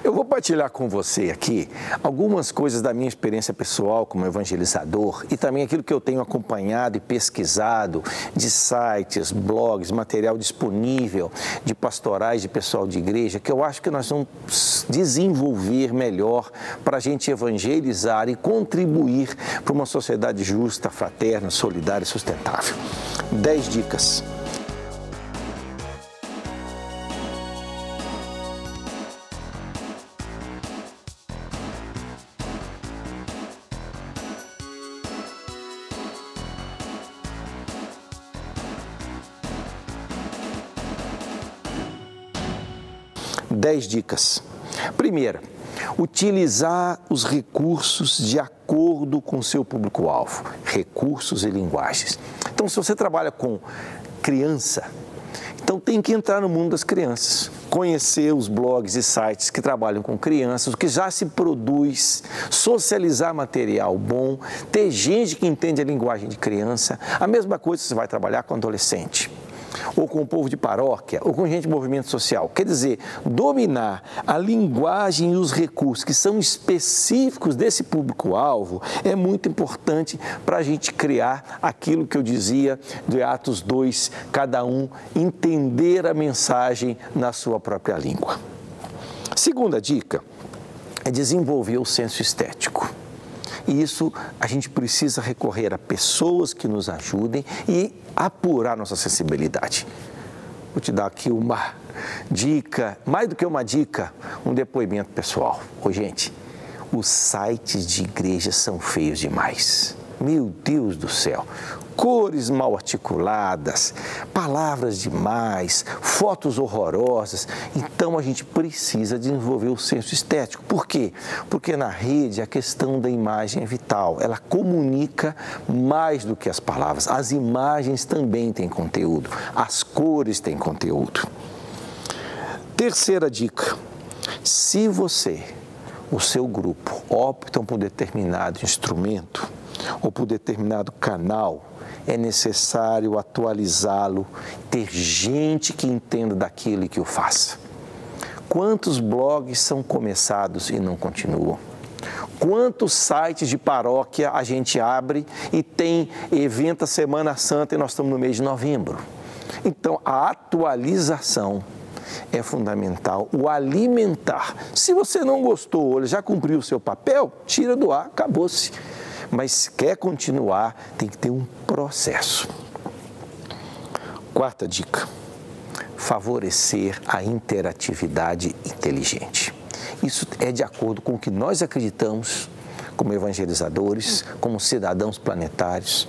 Eu vou partilhar com você aqui algumas coisas da minha experiência pessoal como evangelizador e também aquilo que eu tenho acompanhado e pesquisado de sites, blogs, material disponível de pastorais, de pessoal de igreja, que eu acho que nós vamos desenvolver melhor para a gente evangelizar e contribuir para uma sociedade justa, fraterna, solidária e sustentável. 10 dicas. Dez dicas. Primeira, utilizar os recursos de acordo com o seu público-alvo, recursos e linguagens. Então, se você trabalha com criança, então tem que entrar no mundo das crianças, conhecer os blogs e sites que trabalham com crianças, o que já se produz, socializar material bom, ter gente que entende a linguagem de criança. A mesma coisa você vai trabalhar com adolescente, ou com o povo de paróquia, ou com gente de movimento social. Quer dizer, dominar a linguagem e os recursos que são específicos desse público-alvo é muito importante para a gente criar aquilo que eu dizia de Atos 2, cada um entender a mensagem na sua própria língua. Segunda dica é desenvolver o senso estético. E isso a gente precisa recorrer a pessoas que nos ajudem e apurar nossa sensibilidade. Vou te dar aqui uma dica, mais do que uma dica, um depoimento pessoal. Ô, gente, os sites de igreja são feios demais. Meu Deus do céu, cores mal articuladas, palavras demais, fotos horrorosas. Então a gente precisa desenvolver o senso estético. Por quê? Porque na rede a questão da imagem é vital. Ela comunica mais do que as palavras. As imagens também têm conteúdo, as cores têm conteúdo. Terceira dica, se você, o seu grupo, optam por determinado instrumento, ou por determinado canal, é necessário atualizá-lo, ter gente que entenda daquilo e que o faça. Quantos blogs são começados e não continuam? Quantos sites de paróquia a gente abre e tem evento a Semana Santa e nós estamos no mês de novembro? Então, a atualização é fundamental, o alimentar. Se você não gostou ou já cumpriu o seu papel, tira do ar, acabou-se. Mas se quer continuar, tem que ter um processo. Quarta dica, favorecer a interatividade inteligente. Isso é de acordo com o que nós acreditamos como evangelizadores, como cidadãos planetários.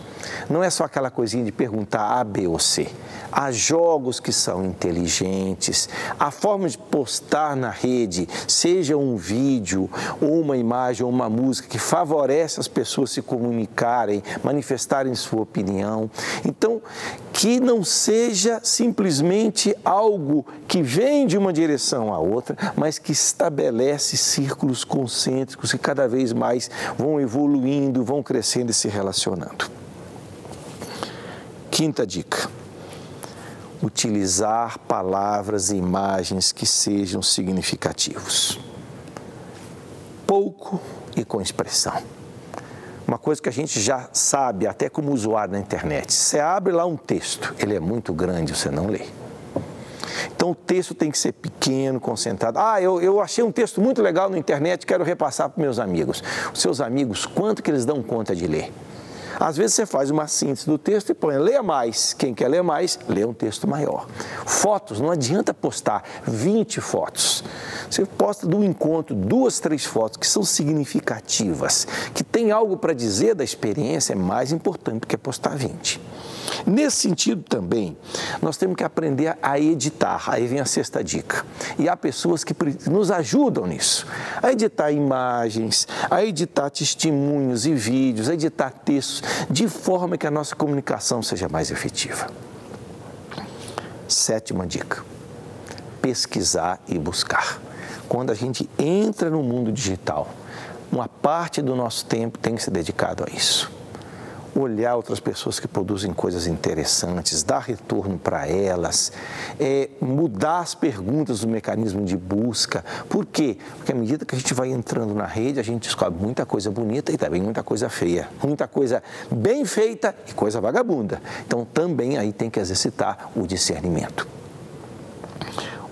Não é só aquela coisinha de perguntar A, B ou C. Há jogos que são inteligentes, a forma de postar na rede, seja um vídeo, ou uma imagem, ou uma música, que favorece as pessoas se comunicarem, manifestarem sua opinião. Então, que não seja simplesmente algo que vem de uma direção à outra, mas que estabelece círculos concêntricos que cada vez mais vão evoluindo, vão crescendo e se relacionando. Quinta dica, utilizar palavras e imagens que sejam significativos. Pouco e com expressão. Uma coisa que a gente já sabe, até como usuário na internet, você abre lá um texto, ele é muito grande, você não lê. Então o texto tem que ser pequeno, concentrado. Eu achei um texto muito legal na internet, quero repassar para meus amigos. Os seus amigos, quanto que eles dão conta de ler? Às vezes você faz uma síntese do texto e põe, leia mais. Quem quer ler mais, lê um texto maior. Fotos, não adianta postar 20 fotos. Você posta do encontro 2, 3 fotos que são significativas, que tem algo para dizer da experiência, é mais importante do que postar 20. Nesse sentido também, nós temos que aprender a editar. Aí vem a sexta dica. E há pessoas que nos ajudam nisso. A editar imagens, a editar testemunhos e vídeos, a editar textos, de forma que a nossa comunicação seja mais efetiva. Sétima dica. Pesquisar e buscar. Quando a gente entra no mundo digital, uma parte do nosso tempo tem que ser dedicado a isso. olhar outras pessoas que produzem coisas interessantes, dar retorno para elas, mudar as perguntas do mecanismo de busca. Por quê? Porque à medida que a gente vai entrando na rede, a gente descobre muita coisa bonita e também muita coisa feia, muita coisa bem feita e coisa vagabunda. Então, também aí tem que exercitar o discernimento.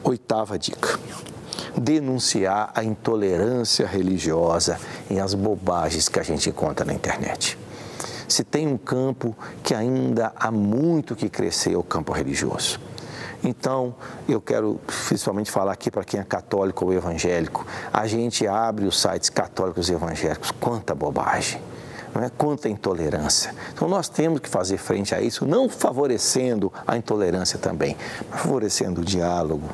8ª dica: denunciar a intolerância religiosa e as bobagens que a gente encontra na internet. Se tem um campo que ainda há muito que crescer, é o campo religioso. Então, eu quero principalmente falar aqui para quem é católico ou evangélico. A gente abre os sites católicos e evangélicos, quanta bobagem, não é? Quanta intolerância. Então, nós temos que fazer frente a isso, não favorecendo a intolerância também, mas favorecendo o diálogo,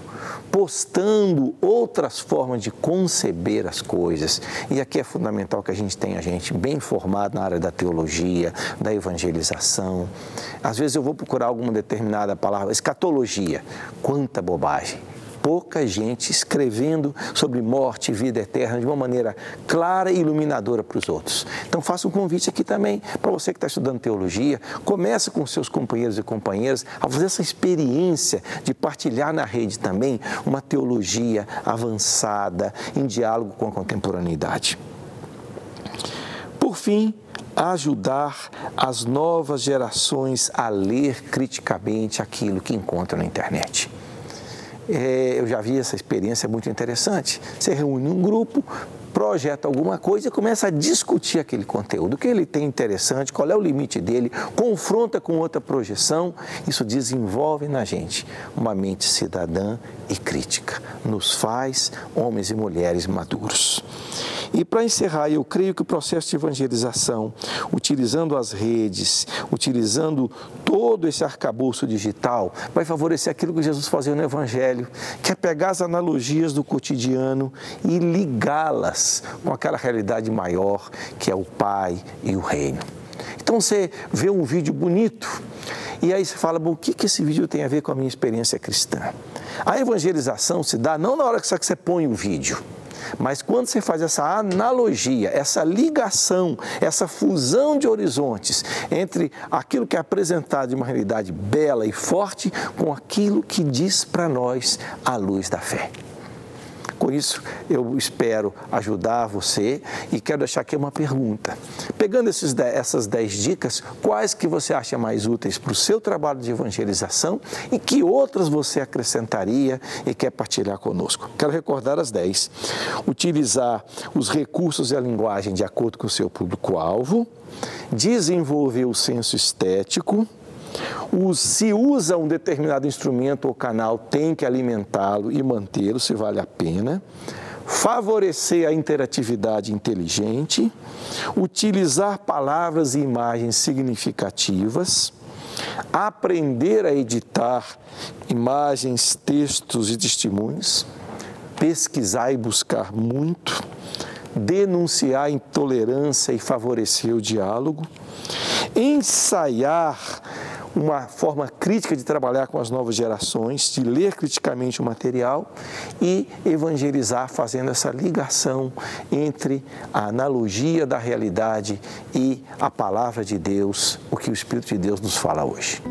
postando outras formas de conceber as coisas. E aqui é fundamental que a gente tenha gente bem formada na área da teologia, da evangelização. Às vezes eu vou procurar alguma determinada palavra, escatologia, quanta bobagem. Pouca gente escrevendo sobre morte e vida eterna de uma maneira clara e iluminadora para os outros. Então, faço um convite aqui também para você que está estudando teologia. Comece com seus companheiros e companheiras a fazer essa experiência de partilhar na rede também uma teologia avançada, em diálogo com a contemporaneidade. Por fim, ajudar as novas gerações a ler criticamente aquilo que encontram na internet. Eu já vi essa experiência muito interessante. Você reúne um grupo, projeta alguma coisa e começa a discutir aquele conteúdo. O que ele tem interessante, qual é o limite dele, confronta com outra projeção. Isso desenvolve na gente uma mente cidadã e crítica. Nos faz homens e mulheres maduros. E para encerrar, eu creio que o processo de evangelização, utilizando as redes, utilizando todo esse arcabouço digital, vai favorecer aquilo que Jesus fazia no Evangelho, que é pegar as analogias do cotidiano e ligá-las com aquela realidade maior que é o Pai e o Reino. Então você vê um vídeo bonito e aí você fala, bom, o que esse vídeo tem a ver com a minha experiência cristã? A evangelização se dá não na hora que você põe o vídeo, mas quando você faz essa analogia, essa ligação, essa fusão de horizontes entre aquilo que é apresentado de uma realidade bela e forte com aquilo que diz para nós a luz da fé. Com isso, eu espero ajudar você e quero deixar aqui uma pergunta. Pegando essas 10 dicas, quais que você acha mais úteis para o seu trabalho de evangelização e que outras você acrescentaria e quer partilhar conosco? Quero recordar as 10. Utilizar os recursos e a linguagem de acordo com o seu público-alvo, desenvolver o senso estético, se usa um determinado instrumento ou canal, tem que alimentá-lo e mantê-lo, se vale a pena. Favorecer a interatividade inteligente. Utilizar palavras e imagens significativas. Aprender a editar imagens, textos e testemunhos. Pesquisar e buscar muito. Denunciar a intolerância e favorecer o diálogo. Ensaiar uma forma crítica de trabalhar com as novas gerações, de ler criticamente o material e evangelizar fazendo essa ligação entre a analogia da realidade e a palavra de Deus, o que o Espírito de Deus nos fala hoje.